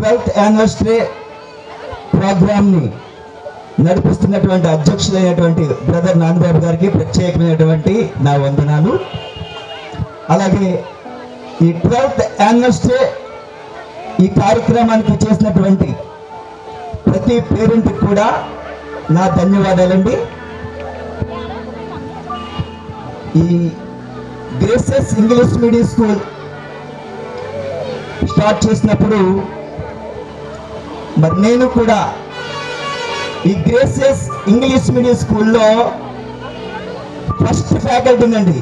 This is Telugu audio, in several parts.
12th యానివర్సరీ ప్రోగ్రామ్ని నడిపిస్తున్నటువంటి అధ్యక్షులైనటువంటి బ్రదర్ నాన్నబాబు గారికి ప్రత్యేకమైనటువంటి నా వందనాలు. అలాగే ఈ 12th యానివర్సరీ ఈ కార్యక్రమానికి చేసినటువంటి ప్రతి పేరెంట్కి కూడా నా ధన్యవాదాలండి. ఈ graces English medium school start చేసినప్పుడు మరి నేను కూడా ఈ గ్రేసెస్ ఇంగ్లీష్ మీడియం స్కూల్లో ఫస్ట్ ఫ్యాకల్టీనండి.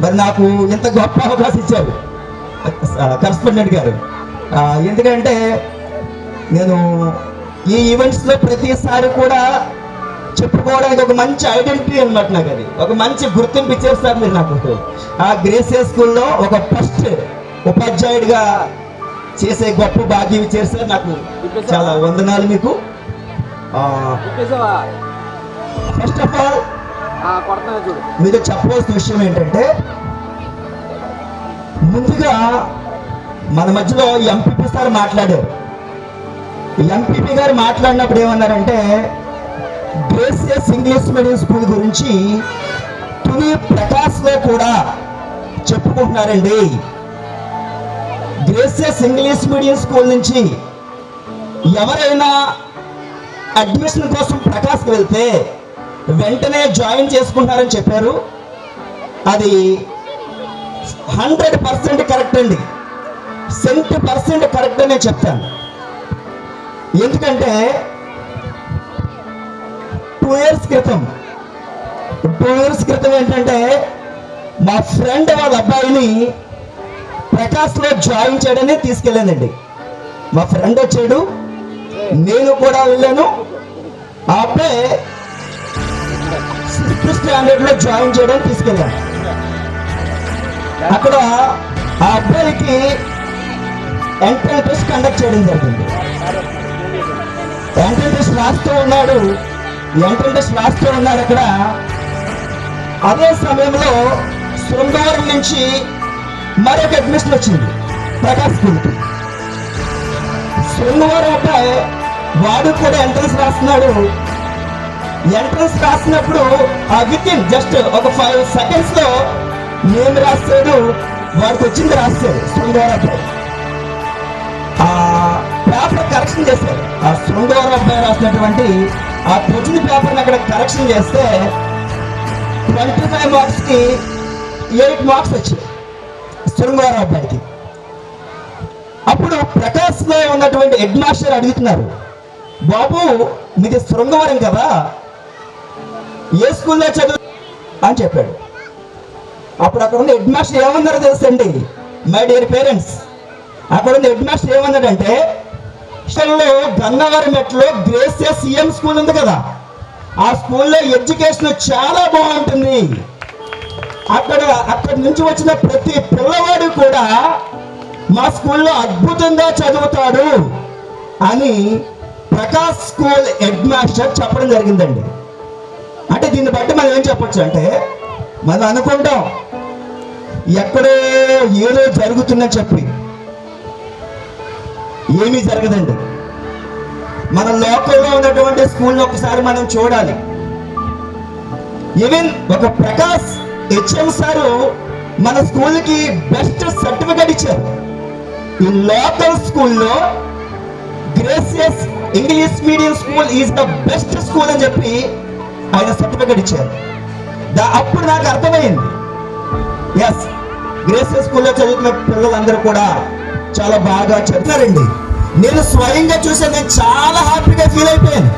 మరి నాకు ఇంత గొప్ప అవకాశం ఇచ్చారు కరస్పాండెంట్ గారు. ఎందుకంటే నేను ఈ ఈవెంట్స్లో ప్రతిసారి కూడా చెప్పుకోవడానికి ఒక మంచి ఐడెంటిటీ అనమాట. నాకు అది ఒక మంచి గుర్తింపు ఇచ్చారు సార్ మీరు నాకు. ఆ గ్రేసెస్ స్కూల్లో ఒక ఫస్ట్ ఉపాధ్యాయుడిగా చేసే గొప్ప భాగ్యం ఇచ్చారు సార్. నాకు చాలా వందనాలు మీకు. ఫస్ట్ ఆఫ్ ఆల్ మీతో చెప్పవలసిన విషయం ఏంటంటే, ముందుగా మన మధ్యలో ఎంపీపీ సార్ మాట్లాడారు. ఎంపీపీ గారు మాట్లాడినప్పుడు ఏమన్నారంటే, గ్రేసెస్ ఇంగ్లీష్ మీడియం స్కూల్ గురించి తుని ప్రకాశ్లో కూడా చెప్పుకుంటున్నారండి. గ్రేసెస్ ఇంగ్లీష్ మీడియం స్కూల్ నుంచి ఎవరైనా అడ్మిషన్ కోసం ప్రకాశ్కి వెళ్తే వెంటనే జాయిన్ చేసుకుంటారని చెప్పారు. అది 100% కరెక్ట్ అండి, 100% కరెక్ట్ అని నేను చెప్తాను. ఎందుకంటే 2 years క్రితం ఏంటంటే మా ఫ్రెండ్ వాళ్ళ అబ్బాయిని ప్రకాశ్లో జాయిన్ చేయడానికి తీసుకెళ్ళానండి. మా ఫ్రెండ్ వచ్చాడు, నేను కూడా వెళ్ళాను. ఆ అబ్బాయి 6th స్టాండర్డ్లో జాయిన్ చేయడానికి తీసుకెళ్ళాను. అక్కడ ఆ అబ్బాయికి ఎంట్రన్స్ టెస్ట్ కండక్ట్ చేయడం జరిగింది. ఎంట్రన్స్ టెస్ట్ రాస్తూ ఉన్నాడు. అక్కడ అదే సమయంలో శృంగవరం నుంచి మరొక అడ్మిషన్ వచ్చింది ప్రకాశ్ స్కూల్కి. శృంగవరం అబ్బాయి వాడు కూడా ఎంట్రన్స్ రాస్తున్నాడు. ఎంట్రన్స్ రాసినప్పుడు ఆ విత్ ఇన్ జస్ట్ ఒక 5 seconds లో నేమ్ రాస్తాడు, వాడికి వచ్చింది రాస్తాడు. శృంగవరం అబ్బాయి ఆ పేపర్ కరెక్షన్ చేశారు. ఆ శృంగవరం అబ్బాయి రాసినటువంటి ఆ క్వశ్చన్ పేపర్ని అక్కడ కరెక్షన్ చేస్తే 25 మార్క్స్కి 8 మార్క్స్ వచ్చాయి శృంగవరం అబ్బాయికి. అప్పుడు ప్రకాశ్లో ఉన్నటువంటి హెడ్ మాస్టర్ అడుగుతున్నారు, బాబు మీది శృంగవరం కదా, ఏ స్కూల్లో చదువు అని చెప్పాడు. అప్పుడు అక్కడ ఉన్న హెడ్ మాస్టర్ ఏమన్నారో తెలుసండి, మై డియర్ పేరెంట్స్. అక్కడ ఉన్న హెడ్ మాస్టర్ ఏమన్నాడంటే, గన్నవరం మెట్లో గ్రేసెస్ సిఎం స్కూల్ ఉంది కదా, ఆ స్కూల్లో ఎడ్యుకేషన్ చాలా బాగుంటుంది. అక్కడి నుంచి వచ్చిన ప్రతి పిల్లవాడు కూడా మా స్కూల్లో అద్భుతంగా చదువుతాడు అని ప్రకాశ్ స్కూల్ హెడ్ మాస్టర్ చెప్పడం జరిగిందండి. అంటే దీన్ని బట్టి మనం ఏం చెప్పొచ్చు అంటే, మనం అనుకుంటాం ఎక్కడో ఏదో జరుగుతుందని చెప్పి, ఏమీ జరగదండి. మన లోకల్లో ఉన్నటువంటి స్కూల్లో ఒకసారి మనం చూడాలి. ఈవెన్ ఒక ప్రకాశ్ హెచ్ఎం సారు మన స్కూల్కి బెస్ట్ సర్టిఫికేట్ ఇచ్చారు. ఈ లోకల్ స్కూల్లో gracious English medium school is the best school అని చెప్పి ఆయన సర్టిఫికేట్ ఇచ్చారు. అప్పుడు నాకు అర్థమైంది, ఎస్ గ్రేసియస్ స్కూల్లో చదువుతున్న పిల్లలందరూ కూడా చాలా బాగా చదువుతారండి. నేను స్వయంగా చూసాను, నేను చాలా హ్యాపీగా ఫీల్ అయిపోయాను.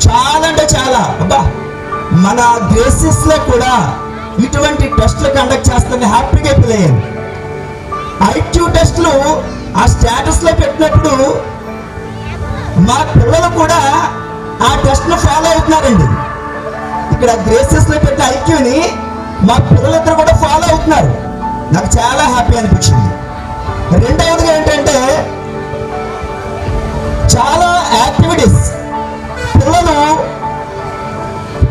చాలా అంటే చాలా, అబ్బా మన గ్రేసియస్ లో కూడా ఇటువంటి టెస్టులు కండక్ట్ చేస్తానని హ్యాపీగా ఫీల్ అయ్యాను. ఐక్యూ టెస్టులు ఆ స్టేటస్ లో పెట్టినప్పుడు మా పిల్లలు కూడా ఆ టెస్ట్ ను ఫాలో అవుతున్నారండి. ఇక్కడ గ్రేసియస్ లో పెట్టిన ఐక్యూని మా పిల్లలిద్దరు కూడా ఫాలో అవుతున్నారు. నాకు చాలా హ్యాపీ అనిపించింది. రెండవదిగా ఏంటంటే, చాలా యాక్టివిటీస్ పిల్లలు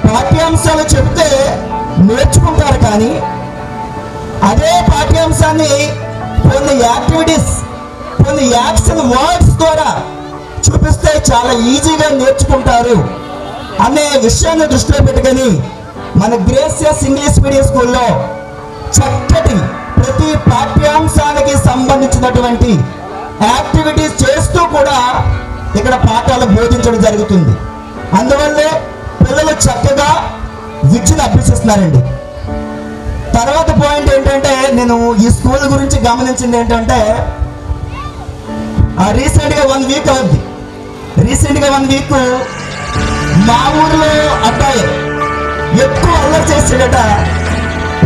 పాఠ్యాంశాలు చెబితే నేర్చుకుంటారు, కానీ అదే పాఠ్యాంశాన్ని కొన్ని యాక్టివిటీస్ కొన్ని యాక్షన్ వర్డ్స్ ద్వారా చూపిస్తే చాలా ఈజీగా నేర్చుకుంటారు అనే విషయాన్ని దృష్టిలో పెట్టుకొని మన గ్రేసియస్ ఇంగ్లీష్ మీడియం స్కూల్లో చక్కటి ప్రతి పాఠ్యాంశానికి సంబంధించినటువంటి యాక్టివిటీస్ చేస్తూ కూడా ఇక్కడ పాఠాలు బోధించడం జరుగుతుంది. అందువల్లే పిల్లలు చక్కగా విద్యను అభ్యసిస్తున్నారండి. తర్వాత పాయింట్ ఏంటంటే, నేను ఈ స్కూల్ గురించి గమనించింది ఏంటంటే, రీసెంట్గా 1 వీక్ అవుద్ది. రీసెంట్గా 1 వీక్ మా ఊర్లో అబ్బాయి ఎక్కువ అల్లరి చేసాడట.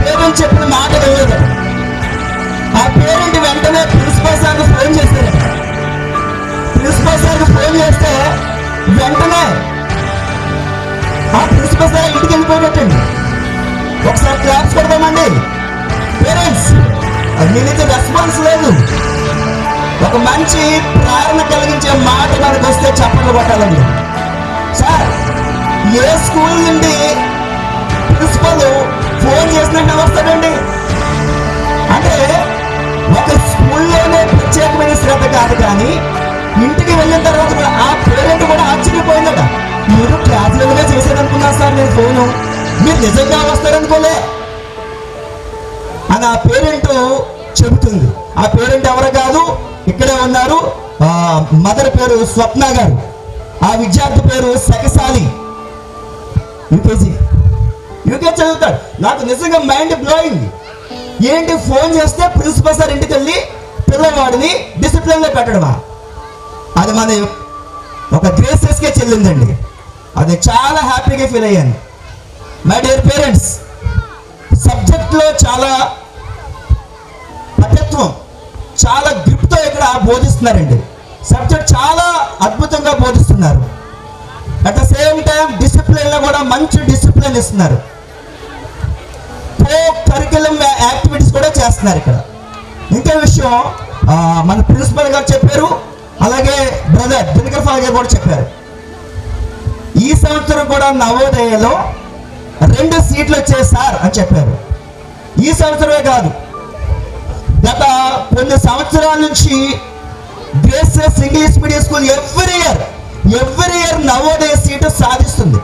పేరెంట్ చెప్పిన మాట వెళ్ళదు. ఆ పేరెంట్ వెంటనే ప్రిన్సిపల్ సార్కి ఫోన్ చేశారట. ప్రిన్సిపల్ సార్కి ఫోన్ చేస్తే వెంటనే ఆ ప్రిన్సిపల్ సార్ ఇంటికి వెళ్ళిపోయినట్టండి. ఒకసారి క్లాప్స్ కొడదామండి పేరెంట్స్. మీ నుంచి రెస్పాన్స్ లేదు. ఒక మంచి ప్రేరణ కలిగించే మాట మనకు వస్తే చప్పట్లు కొట్టాలండి. సార్, ఏ స్కూల్ నుండి ప్రిన్సిపల్ ఫోన్ చేసినట్టు వస్తాడండి? అంటే ఒక స్కూల్లోనే ప్రత్యేకమైన శ్రద్ధ కాదు, కానీ ఇంటికి వెళ్ళిన తర్వాత కూడా ఆ పేరెంట్ కూడా ఆశ్చర్యపోయిందట. మీరు క్యాజువల్గా చేసేదనుకున్నారు సార్ నేను ఫోను, మీరు నిజంగా వస్తారనుకోలే అని ఆ పేరెంట్ చెబుతుంది. ఆ పేరెంట్ ఎవరు కాదు, ఇక్కడే ఉన్నారు. మదర్ పేరు స్వప్న గారు, ఆ విద్యార్థి పేరు సకిసాలి, యూకేజీ చదువుతాడు. నాకు నిజంగా మైండ్ బ్లోయింగ్. ఏంటి, ఫోన్ చేస్తే ప్రిన్సిపల్ సార్ ఇంటికి వెళ్ళి పిల్లవాడిని డిసిప్లిన్లో పెట్టడమా? అది మన ఒక గ్రేసెస్కే చెల్లిందండి. అది చాలా హ్యాపీగా ఫీల్ అయ్యాను. మై డియర్ పేరెంట్స్, సబ్జెక్ట్లో చాలా పఠ్యత్వం, చాలా గ్రిప్తో ఇక్కడ బోధిస్తున్నారండి. సబ్జెక్ట్ చాలా అద్భుతంగా బోధిస్తున్నారు. అట్ ద సేమ్ టైం డిసిప్లిన్లో కూడా మంచి డిసిప్లిన్ ఇస్తున్నారు. కో కరికులం యాక్టివిటీస్ కూడా చేస్తున్నారు ఇక్కడ. ఇంకో విషయం మన ప్రిన్సిపల్ గారు చెప్పారు, అలాగే బ్రదర్ దినకర్ ఫాదర్ గారు కూడా చెప్పారు. ఈ సంవత్సరం కూడా నవోదయలో 2 సీట్లు వచ్చాయి సార్ అని చెప్పారు. ఈ సంవత్సరమే కాదు, గత కొన్ని సంవత్సరాల నుంచి gracious English medium school every year Navodaya seat సాధిస్తుంది.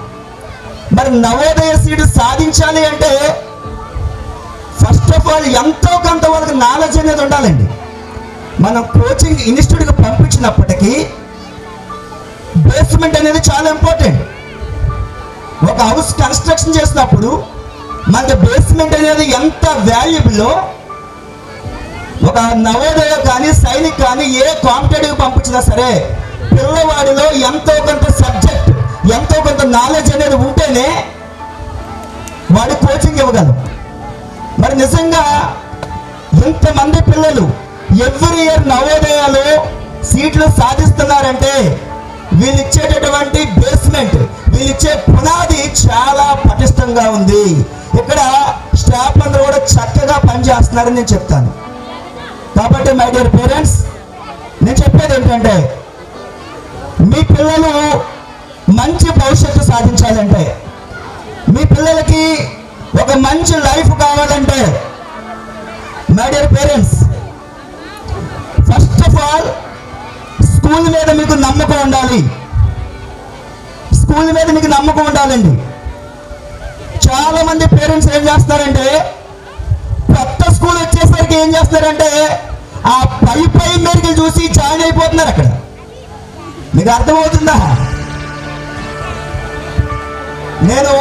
మరి నవోదయ సీటు సాధించాలి అంటే ఫస్ట్ ఆఫ్ ఆల్ ఎంతో కొంత వాళ్ళకి నాలెడ్జ్ అనేది ఉండాలండి. మనం కోచింగ్ ఇన్స్టిట్యూట్కి పంపించినప్పటికీ బేస్మెంట్ అనేది చాలా ఇంపార్టెంట్. ఒక హౌస్ కన్స్ట్రక్షన్ చేసినప్పుడు మనకి బేస్మెంట్ అనేది ఎంత వాల్యుబుల్లో, ఒక నవోదయ కానీ సైనిక్ కానీ ఏ కాంపిటేటివ్ పంపించినా సరే పిల్లవాడిలో ఎంతో కొంత సబ్జెక్ట్, ఎంతో కొంత నాలెడ్జ్ అనేది ఉంటేనే వాడి కోచింగ్ ఇవ్వగలం. మరి నిజంగా ఇంతమంది పిల్లలు ఎవ్రీ ఇయర్ నవోదయాలు సీట్లు సాధిస్తున్నారంటే వీళ్ళు ఇచ్చేటటువంటి బేస్మెంట్, వీళ్ళు ఇచ్చే పునాది చాలా పటిష్టంగా ఉంది. ఇక్కడ స్టాఫ్ అందరూ కూడా చక్కగా పనిచేస్తున్నారని నేను చెప్తాను. కాబట్టి మై డియర్ పేరెంట్స్, నేను చెప్పేది ఏంటంటే, మీ పిల్లలు మంచి భవిష్యత్తు సాధించాలంటే, మీ పిల్లలకి ఒక మంచి లైఫ్ కావాలంటే, my dear parents, first of all school మీద మీకు నమ్మకం ఉండాలి. స్కూల్ మీద మీకు నమ్మకం ఉండాలండి. చాలా మంది పేరెంట్స్ ఏం చేస్తారంటే, కొత్త స్కూల్ వచ్చేసరికి ఏం చేస్తారంటే ఆ పై మెరుగులు చూసి జాయిన్ అయిపోతున్నారు. అక్కడ మీకు అర్థమవుతుందా? నేను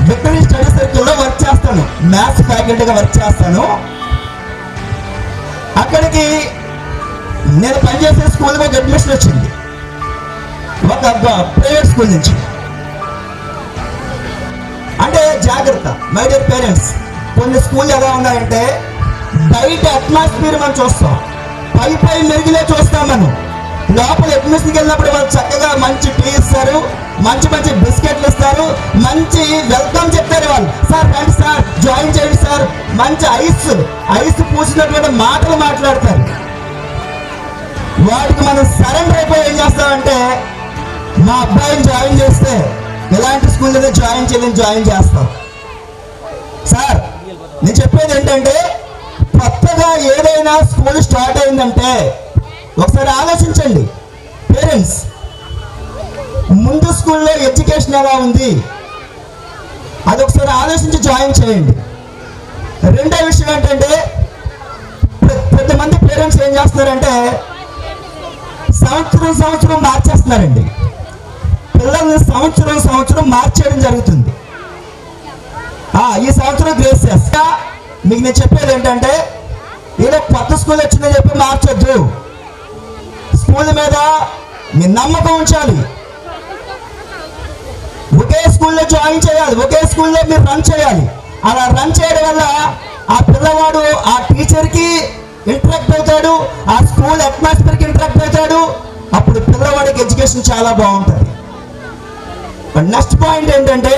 విక్టరీ స్టడీ సర్కిల్లో వర్క్ చేస్తాను, మ్యాథ్స్ ఫ్యాకల్టీగా వర్క్ చేస్తాను. అక్కడికి నేను పనిచేసే స్కూల్కి ఒక అడ్మిషన్ వచ్చింది, ఒక ప్రైవేట్ స్కూల్ నుంచి. అంటే జాగ్రత్త మై డియర్ పేరెంట్స్, కొన్ని స్కూల్ ఎలా ఉన్నాయంటే బయట అట్మాస్ఫియర్ మనం చూస్తాం, పై మెరుగులే చూస్తాం. మనం లోపల అడ్మిషన్కి వెళ్ళినప్పుడు వాళ్ళు చక్కగా మంచి టీ ఇస్తారు, మంచి బిస్కెట్లు ఇస్తారు, మంచి వెల్కమ్ చెప్తారు. వాళ్ళు సార్ రండి సార్, జాయిన్ చేయండి సార్, మంచి ఐస్ పూసినటువంటి మాటలు మాట్లాడతారు. వాటికి మనం సరెండర్ అయిపోయి ఏం చేస్తామంటే, మా అబ్బాయిని జాయిన్ చేస్తే ఎలాంటి స్కూల్ అయితే జాయిన్ చేస్తాం. సార్, నేను చెప్పేది ఏంటంటే, కొత్తగా ఏదైనా స్కూల్ స్టార్ట్ అయిందంటే ఒకసారి ఆలోచించండి పేరెంట్స్. ముందు స్కూల్లో ఎడ్యుకేషన్ ఎలా ఉంది అదొకసారి ఆలోచించి జాయిన్ చేయండి. రెండో విషయం ఏంటంటే, కొంతమంది పేరెంట్స్ ఏం చేస్తున్నారంటే సంవత్సరం మార్చేస్తున్నారండి. పిల్లల్ని సంవత్సరం మార్చేయడం జరుగుతుంది. ఈ సంవత్సరం గ్రేస్ చేస్తా. మీకు నేను చెప్పేది ఏంటంటే, ఏదో కొత్త స్కూల్ వచ్చిందని చెప్పి మార్చొద్దు. స్కూల్ మీద మీ నమ్మకం ఉంచాలి. ఒకే స్కూల్లో జాయిన్ చేయాలి, ఒకే స్కూల్లో మీరు రన్ చేయాలి. అలా రన్ చేయడం వల్ల ఆ పిల్లవాడు ఆ టీచర్కి ఇంటరాక్ట్ అవుతాడు, ఆ స్కూల్ అట్మాస్ఫియర్కి ఇంటరాక్ట్ అవుతాడు. అప్పుడు పిల్లవాడికి ఎడ్యుకేషన్ చాలా బాగుంటుంది. నెక్స్ట్ పాయింట్ ఏంటంటే,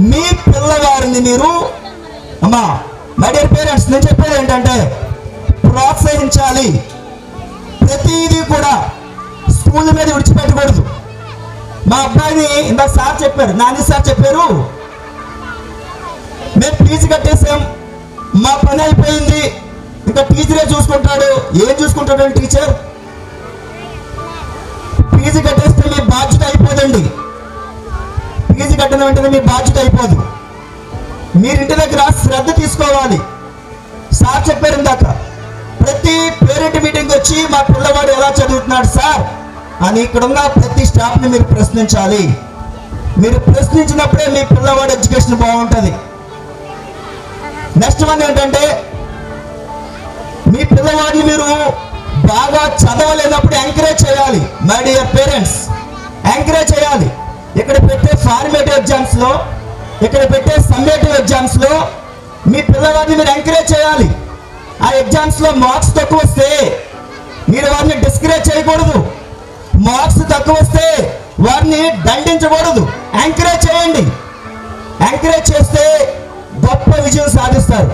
మీ పిల్లవారిని మీరు మై డియర్ పేరెంట్స్, నేను చెప్పేది ఏంటంటే ప్రోత్సహించాలి. ప్రతిదీ కూడా స్కూల్ మీద విడిచిపెట్టకూడదు. మా అబ్బాయిని ఇందాక సార్ చెప్పారు, నాని సార్ చెప్పారు, మేము ఫీజు కట్టేసాం, మా పని అయిపోయింది, ఇంకా టీచరే చూసుకుంటాడు. ఏం చూసుకుంటాడు టీచర్? ఫీజు కట్టేస్తే మీ బాధ్యత అయిపోదండి. ఫీజు కట్టిన వెంటనే మీ బాధ్యత అయిపోదు. మీరు ఇంటి దగ్గర శ్రద్ధ తీసుకోవాలి. సార్ చెప్పారు ఇందాక, ప్రతి పేరెంట్ మీటింగ్ వచ్చి మా పిల్లవాడు ఎలా చదువుతున్నాడు సార్ అని ఇక్కడ ఉన్న ప్రతి స్టాఫ్ని మీరు ప్రశ్నించాలి. మీరు ప్రశ్నించినప్పుడే మీ పిల్లవాడి ఎడ్యుకేషన్ బాగుంటుంది. నెక్స్ట్ వన్ ఏంటంటే, మీ పిల్లవాడిని మీరు బాగా చదవలేనప్పుడు ఎంకరేజ్ చేయాలి. మై డియర్ పేరెంట్స్, ఎంకరేజ్ చేయాలి. ఇక్కడ పెట్టే ఫార్మేటివ్ ఎగ్జామ్స్లో, ఇక్కడ పెట్టే సమ్మేటివ్ ఎగ్జామ్స్లో మీ పిల్లవాడిని మీరు ఎంకరేజ్ చేయాలి. ఆ ఎగ్జామ్స్లో మార్క్స్ తక్కువ వస్తే మీరు వారిని డిస్కరేజ్ చేయకూడదు. మార్క్స్ తక్కువ వస్తే వారిని దండించకూడదు. ఎంకరేజ్ చేయండి. ఎంకరేజ్ చేస్తే గొప్ప విజయం సాధిస్తారు.